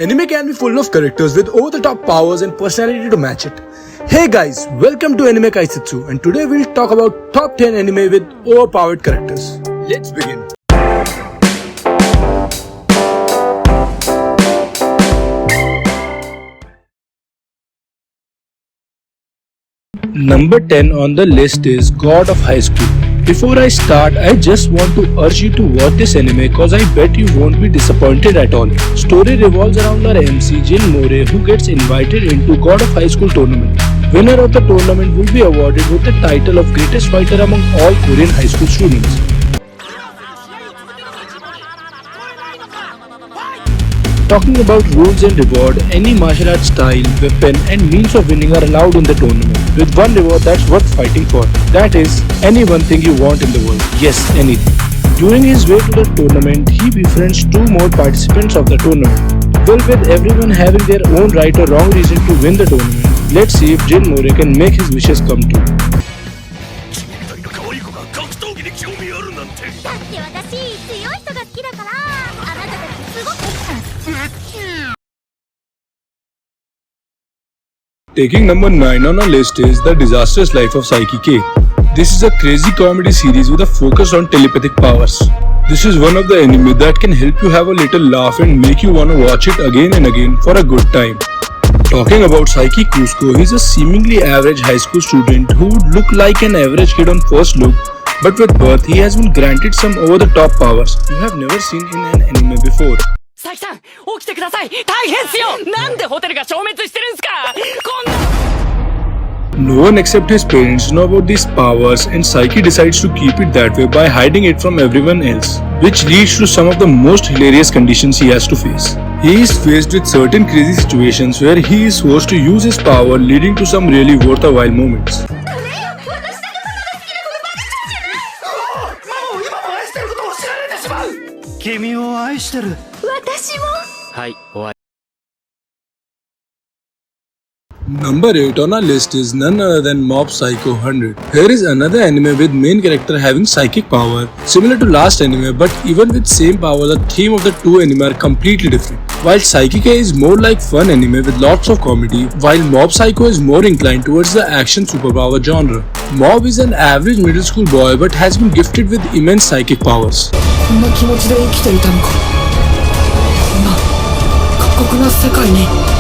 Anime can be full of characters with over-the-top powers and personality to match it. Hey guys, welcome to Anime Kaisitsu, and today we'll talk about top 10 anime with overpowered characters. Let's begin. Number 10 on the list is God of High School. Before I start, I just want to urge you to watch this anime cause I bet you won't be disappointed at all. Story revolves around our MC Jin More, who gets invited into God of High School tournament. Winner of the tournament will be awarded with the title of greatest fighter among all Korean high school students. Talking about rules and reward, any martial art style, weapon and means of winning are allowed in the tournament, with one reward that's worth fighting for. That is, any one thing you want in the world. Yes, anything. During his way to the tournament, he befriends two more participants of the tournament. Well, with everyone having their own right or wrong reason to win the tournament, let's see if Jin More can make his wishes come true. Taking number 9 on our list is The Disastrous Life of Saiki K. This is a crazy comedy series with a focus on telepathic powers. This is one of the anime that can help you have a little laugh and make you wanna watch it again and again for a good time. Talking about Saiki Kusuko, he's a seemingly average high school student who would look like an average kid on first look, but with birth he has been granted some over-the-top powers you have never seen in an anime before. 佐伯さん、起きてください。大変っすよ。なんでホテルが消滅してるんすか。こんな。No one except his parents know about these powers, and Saiki decides to keep it that way by hiding it from everyone else, which leads to some of the most hilarious conditions he has to face. He is faced with certain crazy situations where he is forced to use his power, leading to some really worth a while moments. Number 8 on our list is none other than Mob Psycho 100. Here is another anime with main character having psychic power, similar to last anime, but even with same power, the theme of the two anime are completely different. While Saiki K is more like fun anime with lots of comedy, while Mob Psycho is more inclined towards the action superpower genre. Mob is an average middle school boy but has been gifted with immense psychic powers.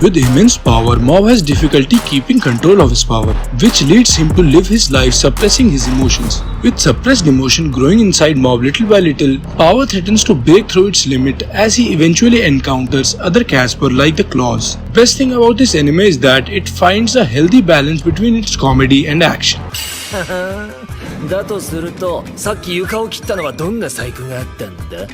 With immense power, Mob has difficulty keeping control of his power, which leads him to live his life suppressing his emotions. With suppressed emotion growing inside Mob little by little, power threatens to break through its limit as he eventually encounters other Casper like the Claws. Best thing about this anime is that it finds a healthy balance between its comedy and action. だとすると、さっき床を切ったのはどんな細工があったんだ?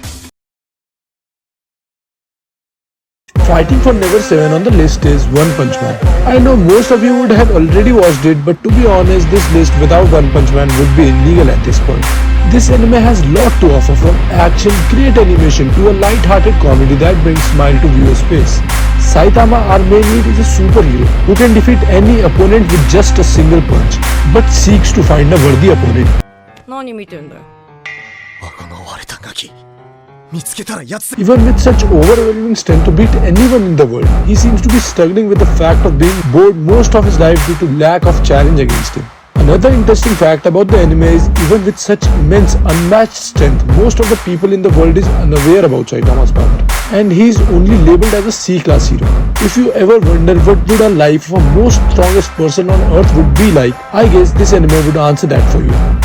Fighting for number 7 on the list is One Punch Man. I know most of you would have already watched it, but to be honest, this list without One Punch Man would be illegal at this point. This anime has lot to offer, from action, great animation to a light-hearted comedy that brings smile to viewers' face. Saitama, our main lead, is a superhero who can defeat any opponent with just a single punch, but seeks to find a worthy opponent. 何見てんだよ。 Even with such overwhelming strength to beat anyone in the world, he seems to be struggling with the fact of being bored most of his life due to lack of challenge against him. Another interesting fact about the anime is, even with such immense unmatched strength, most of the people in the world is unaware about Saitama's power, and he is only labeled as a C-class hero. If you ever wonder what would a life of a most strongest person on earth would be like, I guess this anime would answer that for you.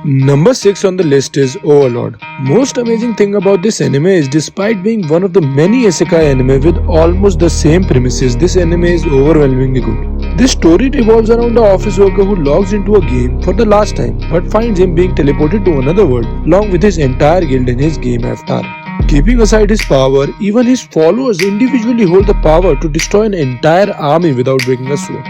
Number 6 on the list is Overlord. Most amazing thing about this anime is, despite being one of the many isekai anime with almost the same premises, this anime is overwhelmingly good. This story revolves around an office worker who logs into a game for the last time but finds him being teleported to another world along with his entire guild in his game avatar. Keeping aside his power, even his followers individually hold the power to destroy an entire army without breaking a sweat.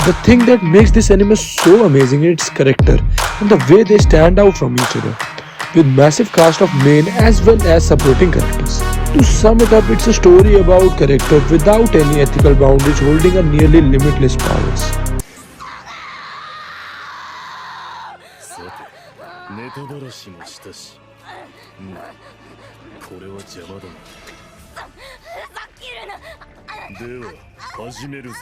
The thing that makes this anime so amazing is its character. and the way they stand out from each other, with massive cast of main as well as supporting characters. To sum it up, it's a story about character without any ethical boundaries holding a nearly limitless powers. さてネタばらしもしたし、これは邪魔だな。では始めるぞ。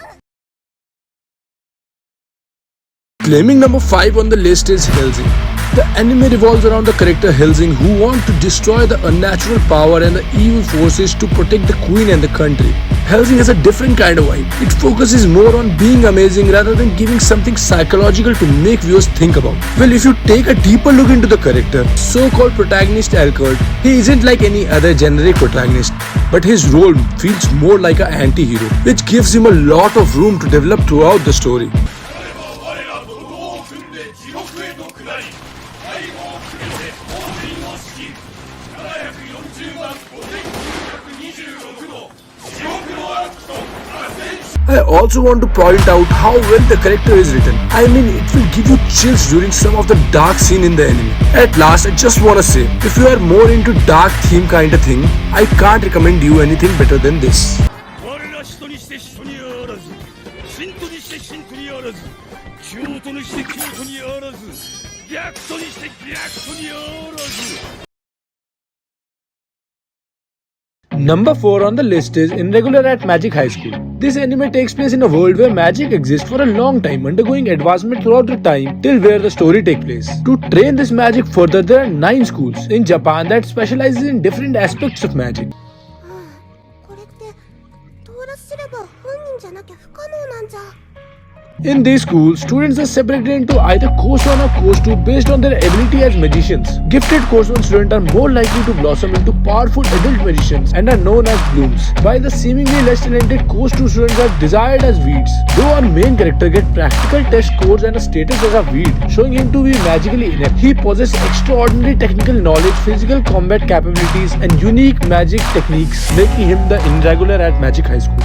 Claiming number 5 on the list is Helsing. The anime revolves around the character Helsing, who want to destroy the unnatural power and the evil forces to protect the queen and the country. Helsing has a different kind of vibe. It focuses more on being amazing rather than giving something psychological to make viewers think about. Well, if you take a deeper look into the character, so-called protagonist Alcott, he isn't like any other generic protagonist, but his role feels more like an anti-hero, which gives him a lot of room to develop throughout the story. I also want to point out how well the character is written. I mean, it will give you chills during some of the dark scene in the anime. At last, I just wanna say, if you are more into dark theme kind of thing, I can't recommend you anything better than this. Number 4 on the list is Irregular at Magic High School. This anime takes place in a world where magic exists for a long time, undergoing advancement throughout the time till where the story takes place. To train this magic further, there are 9 schools in Japan that specializes in different aspects of magic. これって登録すれば本人じゃなきゃ不可能なんじゃ。 In these schools, students are separated into either Course 1 or Course 2 based on their ability as magicians. Gifted Course 1 students are more likely to blossom into powerful adult magicians and are known as blooms, while the seemingly less talented Course 2 students are desired as weeds. Though our main character gets practical test scores and a status as a weed, showing him to be magically inept, he possesses extraordinary technical knowledge, physical combat capabilities, and unique magic techniques, making him the Irregular at Magic High School.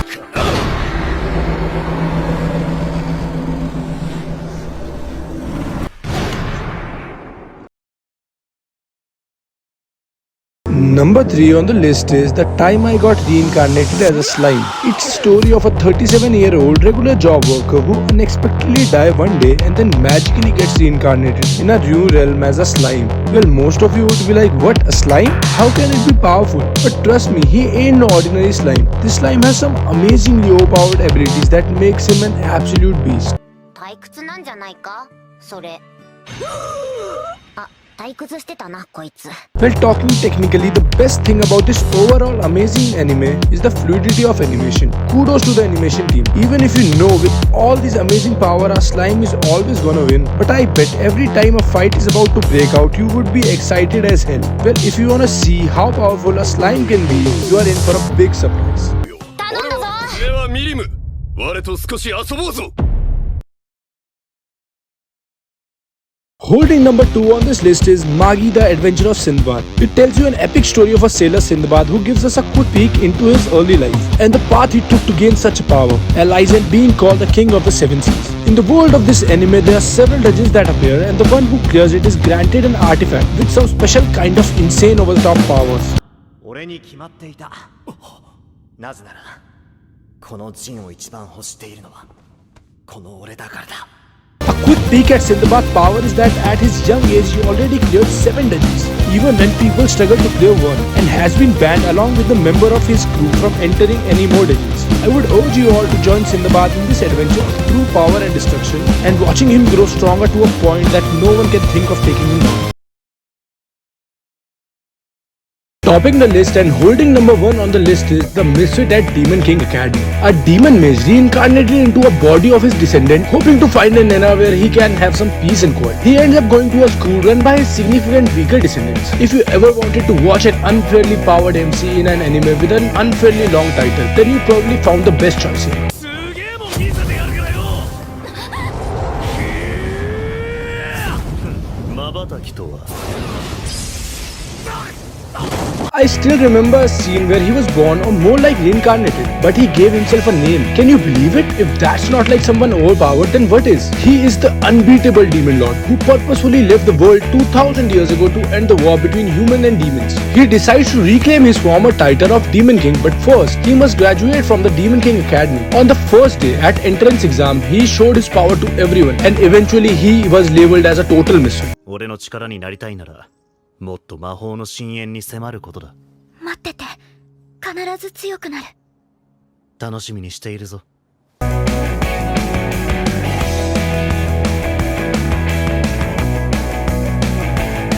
Number 3 on the list is The Time I Got Reincarnated as a Slime. It's a story of a 37-year-old regular job worker who unexpectedly dies one day and then magically gets reincarnated in a new realm as a slime. Well, most of you would be like, what, a slime? How can it be powerful? But trust me, he ain't no ordinary slime. This slime has some amazingly overpowered abilities that makes him an absolute beast. 退屈なんじゃないかそれ。あ、退屈してたなこいつ。 Well, talking technically, the best thing about this overall amazing anime is the fluidity of animation. Kudos to the animation team. Even if you know with all this amazing power, a slime is always gonna win. But I bet every time a fight is about to break out, you would be excited as hell. Well, if you wanna see how powerful a slime can be, you are in for a big surprise. 頼んだぞ。ではミリム、我と少し遊ぼうぞ。 Holding number 2 on this list is Magi the Adventure of Sindbad. It tells you an epic story of a sailor Sindbad who gives us a quick peek into his early life and the path he took to gain such power, allies and being called the king of the seven seas. In the world of this anime, there are several dungeons that appear and the one who clears it is granted an artifact with some special kind of insane over-the-top powers. 俺に決まっていた。なぜならこの陣を一番欲しているのはこの俺だからだ。 A quick peek at Sindbad's power is that at his young age he already cleared 7 dungeons, even when people struggle to clear one, and has been banned along with the member of his crew from entering any more dungeons. I would urge you all to join Sindbad in this adventure of true power and destruction, and watching him grow stronger to a point that no one can think of taking him down. Topping the list and holding number 1 on the list is the Misfit at Demon King Academy. A demon mage reincarnated into a body of his descendant, hoping to find an era where he can have some peace and quiet. He ends up going to a school run by his significant weaker descendants. If you ever wanted to watch an unfairly powered MC in an anime with an unfairly long title, then you probably found the best choice here. すげえもん見せてやるからよ。瞬きとは I still remember a scene where he was born or more like reincarnated, but he gave himself a name. Can you believe it? If that's not like someone overpowered, then what is? He is the unbeatable demon lord who purposefully left the world 2000 years ago to end the war between human and demons. He decides to reclaim his former title of Demon King, but first he must graduate from the Demon King Academy. On the first day at entrance exam, he showed his power to everyone and eventually he was labeled as a total misfit. 俺の力になりたいならもっと魔法の深淵に迫ることだ。待ってて、必ず強くなる。楽しみにしているぞ。